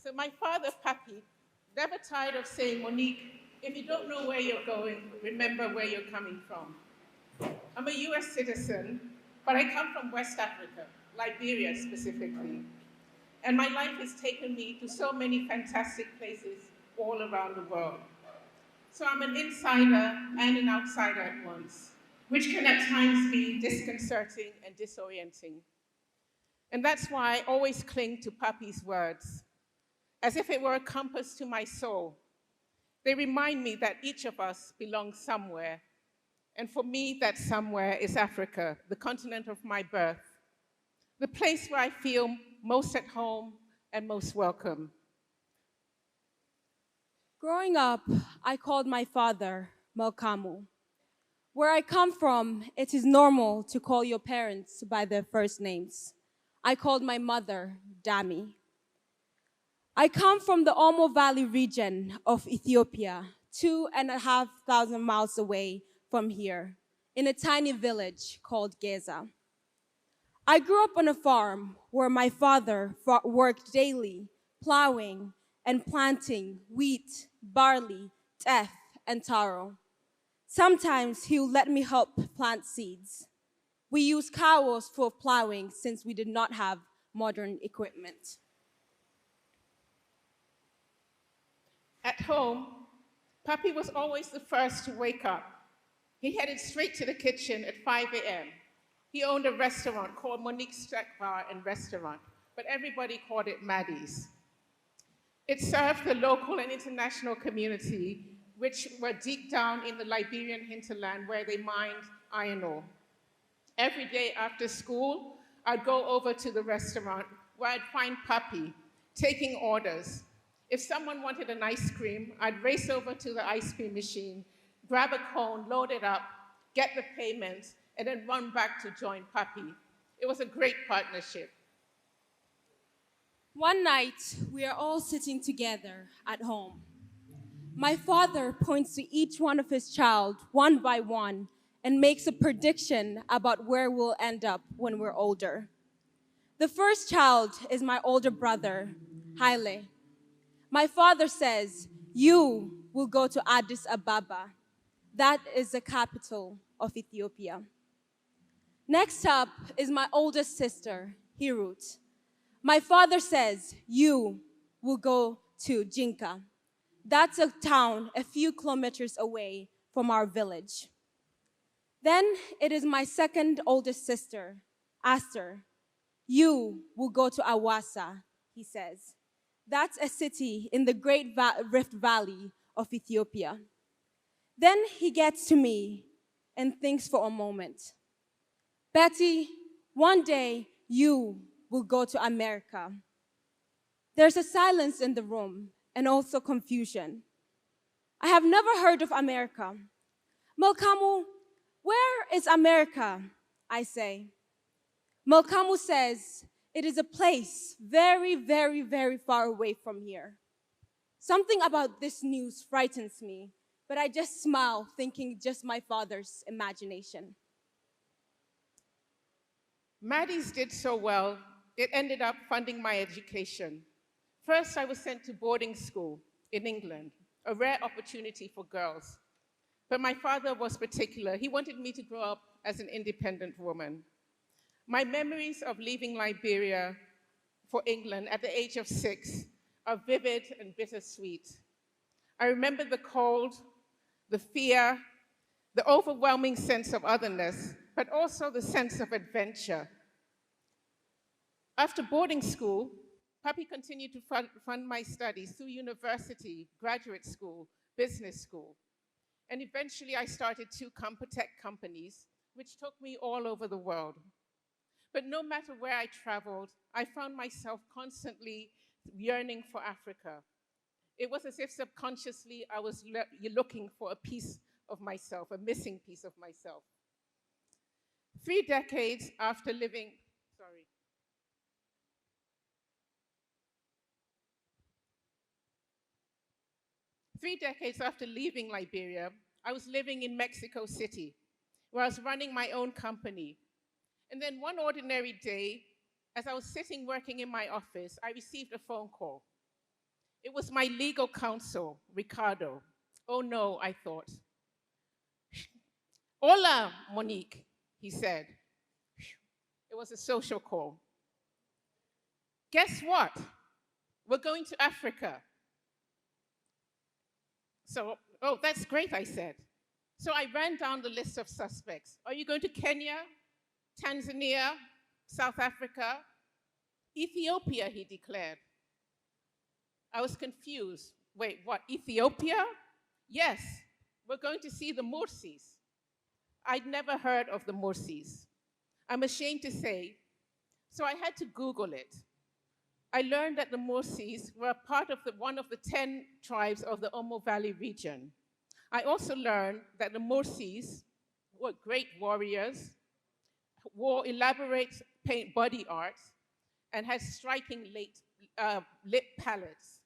So my father, Papi, never tired of saying, Monique, if you don't know where you're going, remember where you're coming from. I'm a US citizen, but I come from West Africa, Liberia specifically. And my life has taken me to so many fantastic places all around the world. So I'm an insider and an outsider at once, which can at times be disconcerting and disorienting. And that's why I always cling to Papi's words, as if it were a compass to my soul. They remind me that each of us belongs somewhere. And for me, that somewhere is Africa, the continent of my birth, the place where I feel most at home and most welcome. Growing up, I called my father Malkamu. Where I come from, it is normal to call your parents by their first names. I called my mother Dami. I come from the Omo Valley region of Ethiopia, 2,500 miles away from here, in a tiny village called Geza. I grew up on a farm where my father worked daily, plowing and planting wheat, barley, teff, and taro. Sometimes he would let me help plant seeds. We used cows for plowing since we did not have modern equipment. At home, Papi was always the first to wake up. He headed straight to the kitchen at 5 a.m. He owned a restaurant called Monique's Bar and Restaurant, but everybody called it Maddie's. It served the local and international community, which were deep down in the Liberian hinterland where they mined iron ore. Every day after school, I'd go over to the restaurant where I'd find Papi taking orders. If someone wanted an ice cream, I'd race over to the ice cream machine, grab a cone, load it up, get the payment, and then run back to join Papi. It was a great partnership. One night, we are all sitting together at home. My father points to each one of his child, one by one, and makes a prediction about where we'll end up when we're older. The first child is my older brother, Haile. My father says, you will go to Addis Ababa. That is the capital of Ethiopia. Next up is my oldest sister, Hirut. My father says, you will go to Jinka. That's a town a few kilometers away from our village. Then it is my second oldest sister, Aster. You will go to Awasa, he says. That's a city in the Great Rift Valley of Ethiopia. Then he gets to me and thinks for a moment. Betty, one day you will go to America. There's a silence in the room and also confusion. I have never heard of America. Malkamu, where is America? I say. Malkamu says, it is a place very, very, very far away from here. Something about this news frightens me, but I just smile, thinking just my father's imagination. Maddie's did so well, it ended up funding my education. First, I was sent to boarding school in England, a rare opportunity for girls. But my father was particular. He wanted me to grow up as an independent woman. My memories of leaving Liberia for England at the age of 6 are vivid and bittersweet. I remember the cold, the fear, the overwhelming sense of otherness, but also the sense of adventure. After boarding school, Papi continued to fund my studies through university, graduate school, business school. And eventually I started 2 tech companies, which took me all over the world. But no matter where I traveled, I found myself constantly yearning for Africa. It was as if subconsciously I was looking for a piece of myself, a missing piece of myself. 3 decades after living, sorry. 3 decades after leaving Liberia, I was living in Mexico City, where I was running my own company. And then one ordinary day, as I was sitting working in my office, I received a phone call. It was my legal counsel, Ricardo. Oh no, I thought. Hola, Monique, he said. It was a social call. Guess what? We're going to Africa. So, oh, that's great, I said. So I ran down the list of suspects. Are you going to Kenya, Tanzania, South Africa, Ethiopia, he declared. I was confused. Wait, what, Ethiopia? Yes, we're going to see the Mursis. I'd never heard of the Mursis. I'm ashamed to say, so I had to Google it. I learned that the Mursis were part of one of the 10 tribes of the Omo Valley region. I also learned that the Mursis were great warriors, wore elaborate paint body art, and had striking lip palettes.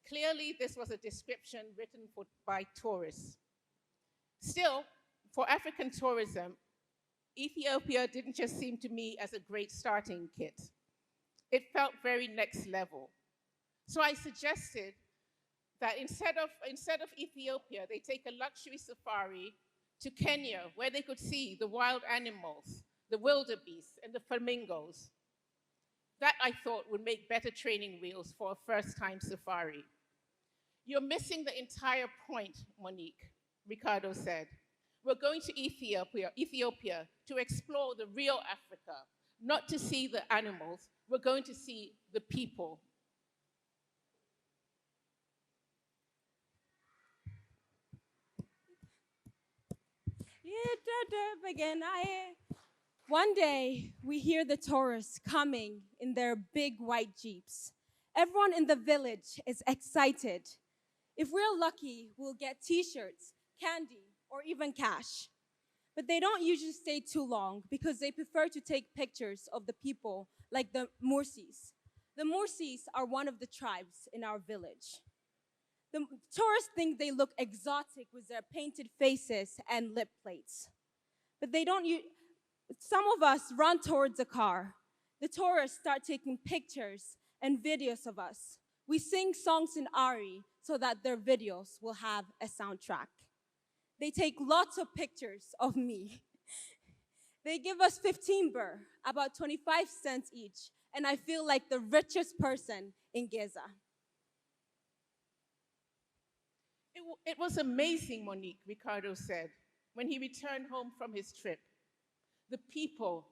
Clearly, this was a description written by tourists. Still, for African tourism, Ethiopia didn't just seem to me as a great starting kit. It felt very next level. So I suggested that instead of Ethiopia, they take a luxury safari to Kenya, where they could see the wild animals, the wildebeest, and the flamingos. That, I thought, would make better training wheels for a first-time safari. You're missing the entire point, Monique, Ricardo said. We're going to Ethiopia to explore the real Africa, not to see the animals. We're going to see the people. One day, we hear the tourists coming in their big white jeeps. Everyone in the village is excited. If we're lucky, we'll get t-shirts, candy, or even cash. But they don't usually stay too long because they prefer to take pictures of the people like the Mursis. The Mursis are one of the tribes in our village. The tourists think they look exotic with their painted faces and lip plates. But they don't some of us run towards the car. The tourists start taking pictures and videos of us. We sing songs in Ari so that their videos will have a soundtrack. They take lots of pictures of me. They give us 15 birr, about 25 cents each, and I feel like the richest person in Giza. It was amazing, Monique, Ricardo said, when he returned home from his trip. The people,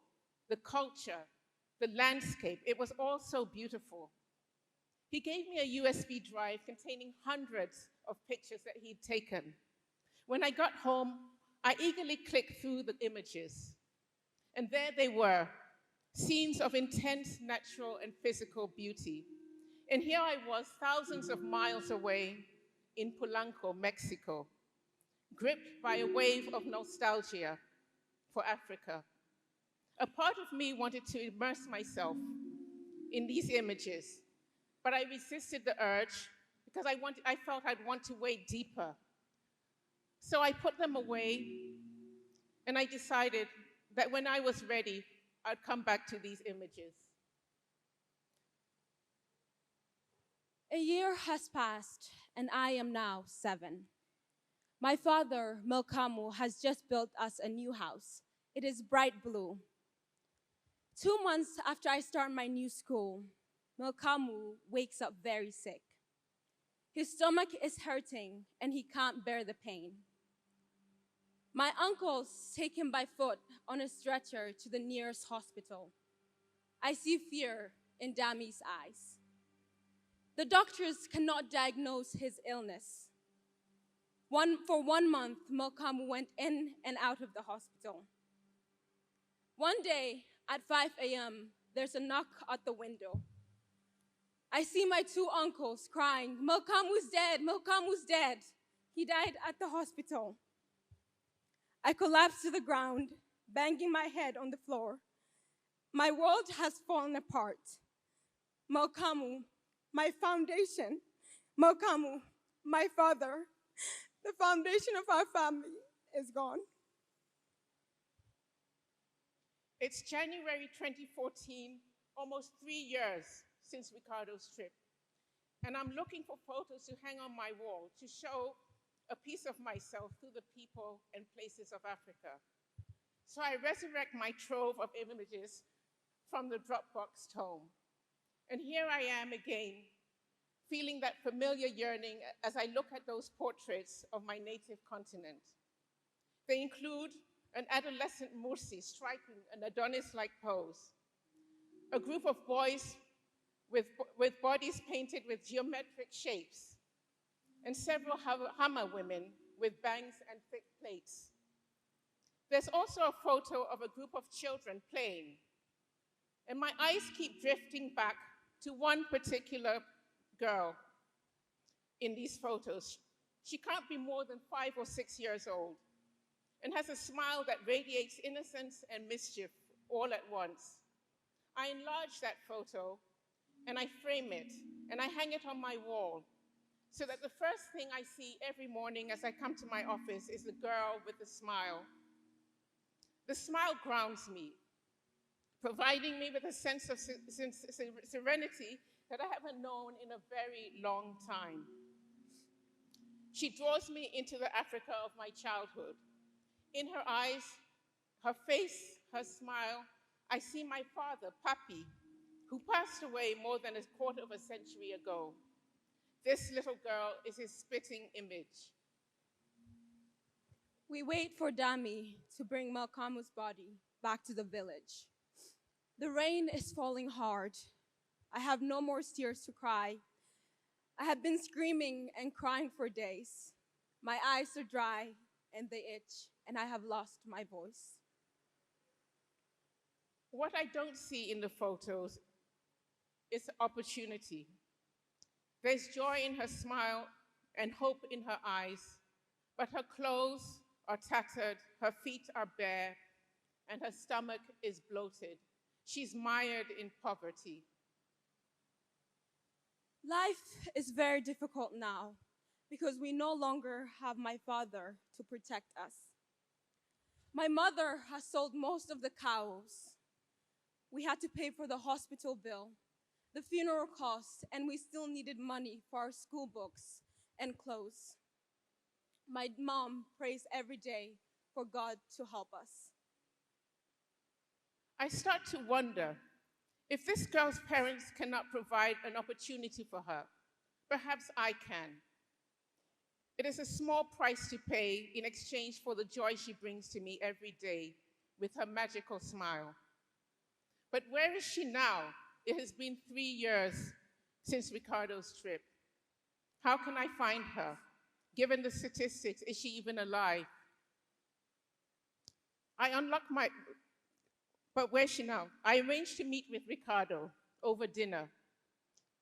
the culture, the landscape, it was all so beautiful. He gave me a USB drive containing hundreds of pictures that he'd taken. When I got home, I eagerly clicked through the images. And there they were, scenes of intense natural and physical beauty. And here I was, thousands of miles away in Polanco, Mexico, gripped by a wave of nostalgia for Africa. A part of me wanted to immerse myself in these images, but I resisted the urge because I felt I'd want to wade deeper. So I put them away, and I decided that when I was ready, I'd come back to these images. A year has passed, and I am now 7. My father, Melkamu, has just built us a new house. It is bright blue. 2 months after I start my new school, Melkamu wakes up very sick. His stomach is hurting, and he can't bear the pain. My uncles take him by foot on a stretcher to the nearest hospital. I see fear in Dami's eyes. The doctors cannot diagnose his illness. For 1 month, Melkamu went in and out of the hospital. One day at 5 a.m., there's a knock at the window. I see my 2 uncles crying, "Melkamu's dead, Melkamu's dead." He died at the hospital. I collapsed to the ground, banging my head on the floor. My world has fallen apart. Melkamu, my foundation. Melkamu, my father. The foundation of our family is gone. It's January 2014, almost 3 years since Ricardo's trip. And I'm looking for photos to hang on my wall to show a piece of myself through the people and places of Africa. So I resurrect my trove of images from the Dropbox home. And here I am again, feeling that familiar yearning as I look at those portraits of my native continent. They include an adolescent Mursi striking an Adonis-like pose, a group of boys with bodies painted with geometric shapes, and several Hama women with bangs and thick plaits. There's also a photo of a group of children playing, and my eyes keep drifting back to one particular girl in these photos. She can't be more than 5 or 6 years old and has a smile that radiates innocence and mischief all at once. I enlarge that photo and I frame it and I hang it on my wall so that the first thing I see every morning as I come to my office is the girl with the smile. The smile grounds me, providing me with a sense of serenity that I haven't known in a very long time. She draws me into the Africa of my childhood. In her eyes, her face, her smile, I see my father, Papi, who passed away more than a quarter of a century ago. This little girl is his spitting image. We wait for Dami to bring Malkamu's body back to the village. The rain is falling hard. I have no more tears to cry. I have been screaming and crying for days. My eyes are dry and they itch, and I have lost my voice. What I don't see in the photos is opportunity. There's joy in her smile and hope in her eyes, but her clothes are tattered, her feet are bare, and her stomach is bloated. She's mired in poverty. Life is very difficult now because we no longer have my father to protect us. My mother has sold most of the cows. We had to pay for the hospital bill, the funeral costs, and we still needed money for our school books and clothes. My mom prays every day for God to help us. I start to wonder if this girl's parents cannot provide an opportunity for her, perhaps I can. It is a small price to pay in exchange for the joy she brings to me every day with her magical smile. But where is she now? It has been 3 years since Ricardo's trip. How can I find her? Given the statistics, is she even alive? But where's she now? I arranged to meet with Ricardo over dinner.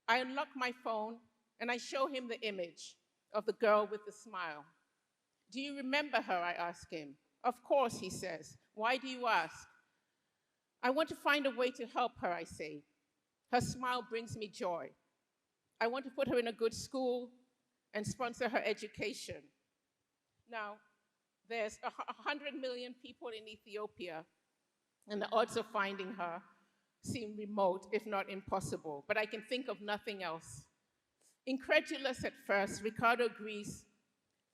I unlock my phone and I show him the image of the girl with the smile. Do you remember her? I ask him. Of course, he says. Why do you ask? I want to find a way to help her, I say. Her smile brings me joy. I want to put her in a good school and sponsor her education. Now, there's 100 million people in Ethiopia, and the odds of finding her seem remote, if not impossible, but I can think of nothing else. Incredulous at first, Ricardo agrees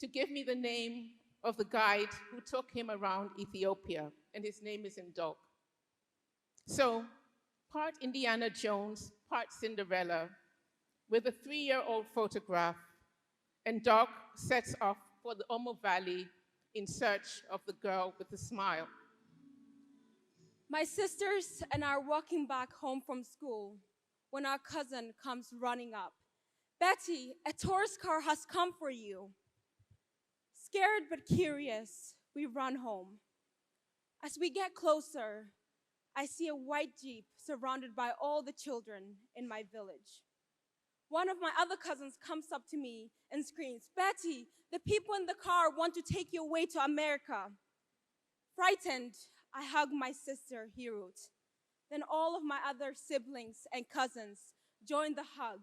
to give me the name of the guide who took him around Ethiopia, and his name is Ndok. So, part Indiana Jones, part Cinderella, with a 3-year-old photograph, and Doc sets off for the Omo Valley in search of the girl with the smile. My sisters and I are walking back home from school when our cousin comes running up. Betty, a tourist car has come for you. Scared but curious, we run home. As we get closer, I see a white Jeep surrounded by all the children in my village. One of my other cousins comes up to me and screams, Betty, the people in the car want to take you away to America. Frightened, I hug my sister, Hirut. Then all of my other siblings and cousins join the hug.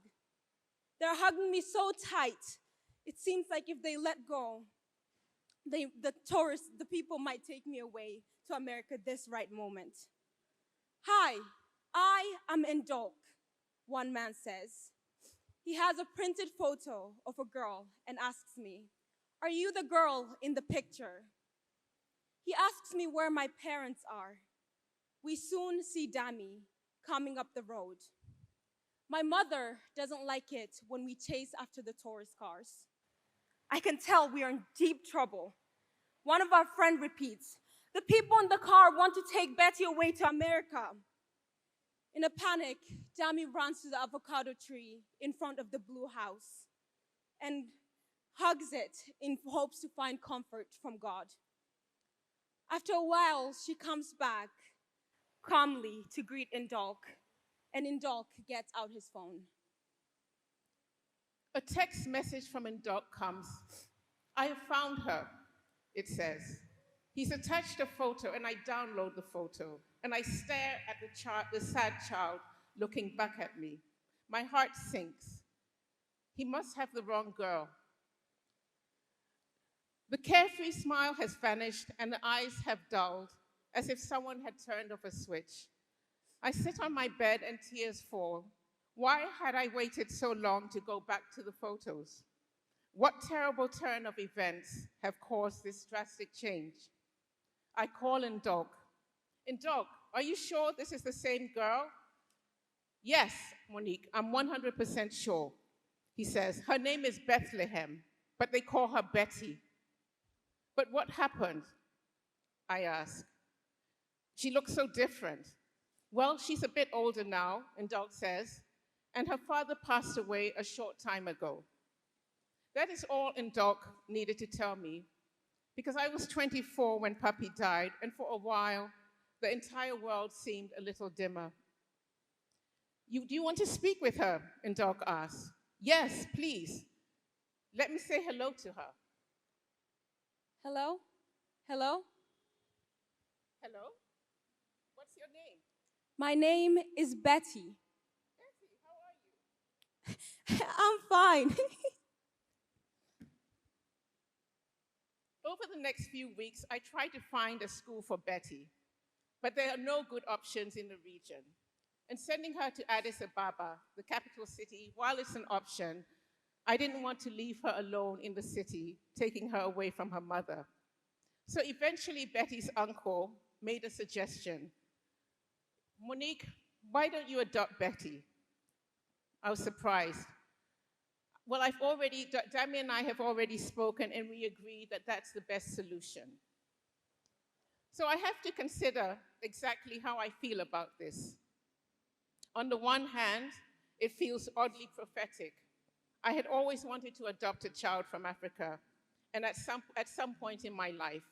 They're hugging me so tight, it seems like if they let go, the people might take me away to America this right moment. Hi, I am Ndok, one man says. He has a printed photo of a girl and asks me, "Are you the girl in the picture?" He asks me where my parents are. We soon see Dami coming up the road. My mother doesn't like it when we chase after the tourist cars. I can tell we are in deep trouble. One of our friends repeats, "The people in the car want to take Beti away to America." In a panic, Dami runs to the avocado tree in front of the blue house and hugs it in hopes to find comfort from God. After a while, she comes back calmly to greet Indalk, and Indalk gets out his phone. A text message from Ndok comes. "I have found her," it says. He's attached a photo, and I download the photo, and I stare at the sad child looking back at me. My heart sinks. He must have the wrong girl. The carefree smile has vanished, and the eyes have dulled, as if someone had turned off a switch. I sit on my bed and tears fall. Why had I waited so long to go back to the photos? What terrible turn of events have caused this drastic change? I call Ndog. "Ndog, are you sure this is the same girl?" "Yes, Monique, I'm 100% sure." He says, "Her name is Bethlehem, but they call her Beti." "But what happened?" I ask. "She looks so different." "Well, she's a bit older now," Ndog says, "and her father passed away a short time ago." That is all Ndog needed to tell me, because I was 24 when Papi died, and for a while, the entire world seemed a little dimmer. Do you want to speak with her?" Ndog asked. "Yes, please. Let me say hello to her." Hello? Hello? "Hello? What's your name?" My name is Beti. "Betty, how are you?" I'm fine. Over the next few weeks, I tried to find a school for Betty, but there are no good options in the region. And sending her to Addis Ababa, the capital city, while it's an option, I didn't want to leave her alone in the city, taking her away from her mother. So eventually, Betty's uncle made a suggestion. "Monique, why don't you adopt Betty?" I was surprised. "Well, Dami and I have already spoken, and we agree that that's the best solution." So I have to consider exactly how I feel about this. On the one hand, it feels oddly prophetic. I had always wanted to adopt a child from Africa, and at some point in my life,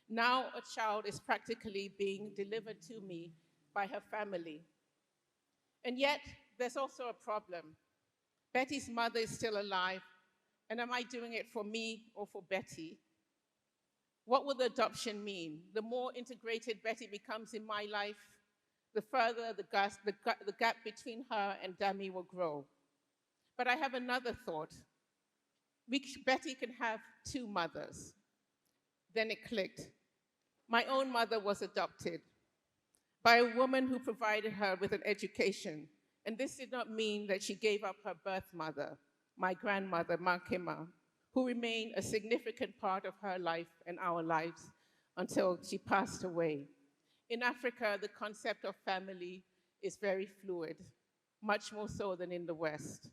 now a child is practically being delivered to me by her family. And yet, there's also a problem. Betty's mother is still alive, and am I doing it for me or for Betty? What will the adoption mean? The more integrated Betty becomes in my life, the further the gap between her and Dami will grow. But I have another thought. Betty can have two mothers. Then it clicked. My own mother was adopted by a woman who provided her with an education. And this did not mean that she gave up her birth mother, my grandmother, Makema, who remained a significant part of her life and our lives until she passed away. In Africa, the concept of family is very fluid, much more so than in the West.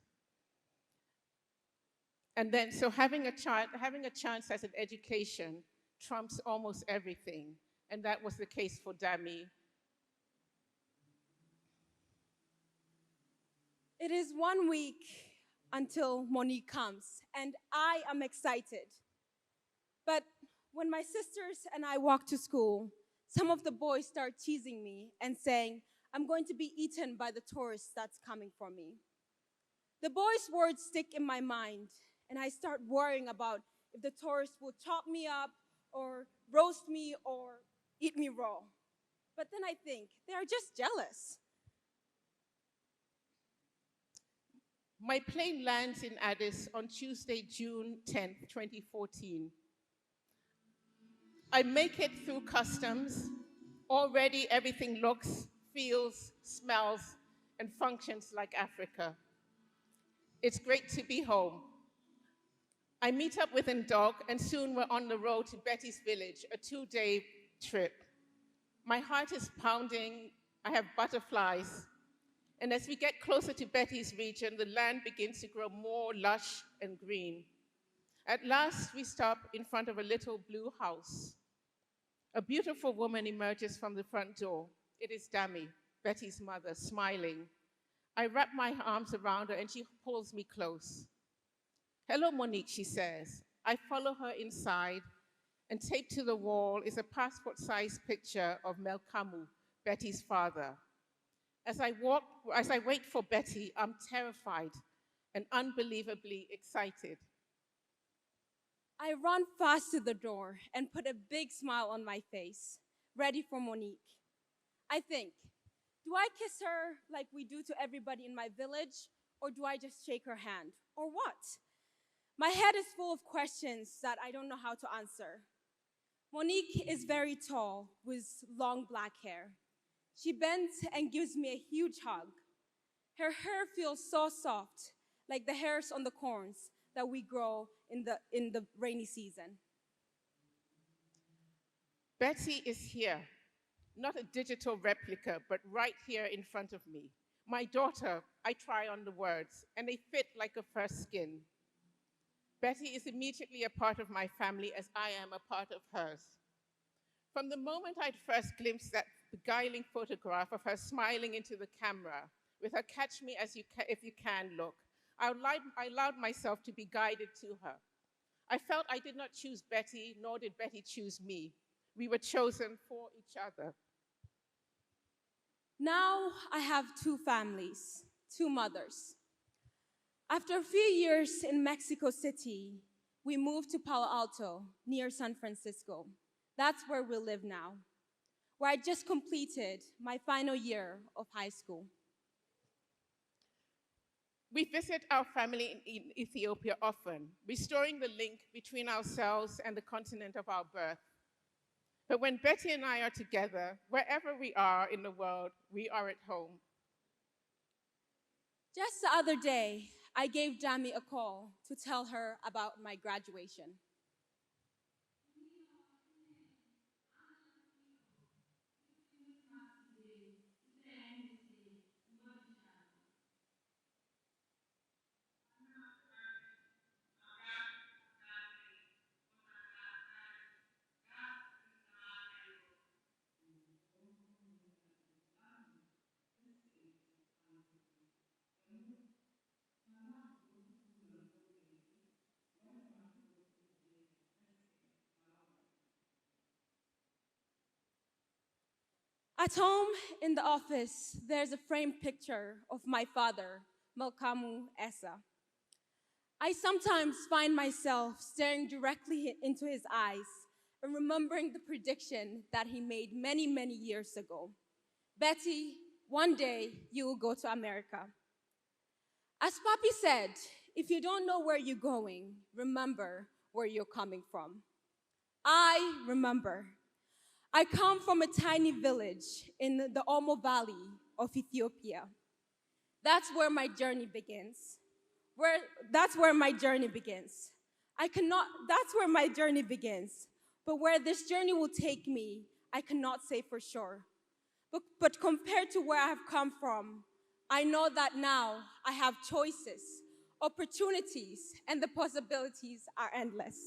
And then, so having a chance at an education trumps almost everything. And that was the case for Dami. It is 1 week until Monique comes, and I am excited. But when my sisters and I walk to school, some of the boys start teasing me and saying, "I'm going to be eaten by the tourists that's coming for me." The boys' words stick in my mind, and I start worrying about if the tourists will chop me up or roast me or eat me raw. But then I think, they are just jealous. My plane lands in Addis on Tuesday, June 10th, 2014. I make it through customs. Already everything looks, feels, smells, and functions like Africa. It's great to be home. I meet up with Ndog, and soon we're on the road to Beti's village, a 2-day trip. My heart is pounding. I have butterflies. And as we get closer to Beti's region, the land begins to grow more lush and green. At last, we stop in front of a little blue house. A beautiful woman emerges from the front door. It is Dami, Beti's mother, smiling. I wrap my arms around her and she pulls me close. "Hello, Monique," she says. I follow her inside, and taped to the wall is a passport-sized picture of Melkamu, Beti's father. As I wait for Beti, I'm terrified and unbelievably excited. I run fast to the door and put a big smile on my face, ready for Monique. I think, do I kiss her like we do to everybody in my village, or do I just shake her hand, or what? My head is full of questions that I don't know how to answer. Monique is very tall with long black hair. She bends and gives me a huge hug. Her hair feels so soft, like the hairs on the corns that we grow in the rainy season. Beti is here, not a digital replica, but right here in front of me. My daughter, I try on the words, and they fit like a first skin. Beti is immediately a part of my family as I am a part of hers. From the moment I'd first glimpsed that beguiling photograph of her smiling into the camera with her "catch me as you if you can" look, I allowed myself to be guided to her. I felt I did not choose Beti, nor did Beti choose me. We were chosen for each other. Now I have two families, two mothers. After a few years in Mexico City, we moved to Palo Alto, near San Francisco. That's where we live now, where I just completed my final year of high school. We visit our family in Ethiopia often, restoring the link between ourselves and the continent of our birth. But when Beti and I are together, wherever we are in the world, we are at home. Just the other day, I gave Dami a call to tell her about my graduation. At home, in the office, there's a framed picture of my father, Malkamu Essa. I sometimes find myself staring directly into his eyes and remembering the prediction that he made many, many years ago. "Beti, one day you will go to America." As Papi said, if you don't know where you're going, remember where you're coming from. I remember. I come from a tiny village in the Omo Valley of Ethiopia. That's where my journey begins. That's where my journey begins. That's where my journey begins. But where this journey will take me, I cannot say for sure. But compared to where I have come from, I know that now I have choices, opportunities, and the possibilities are endless.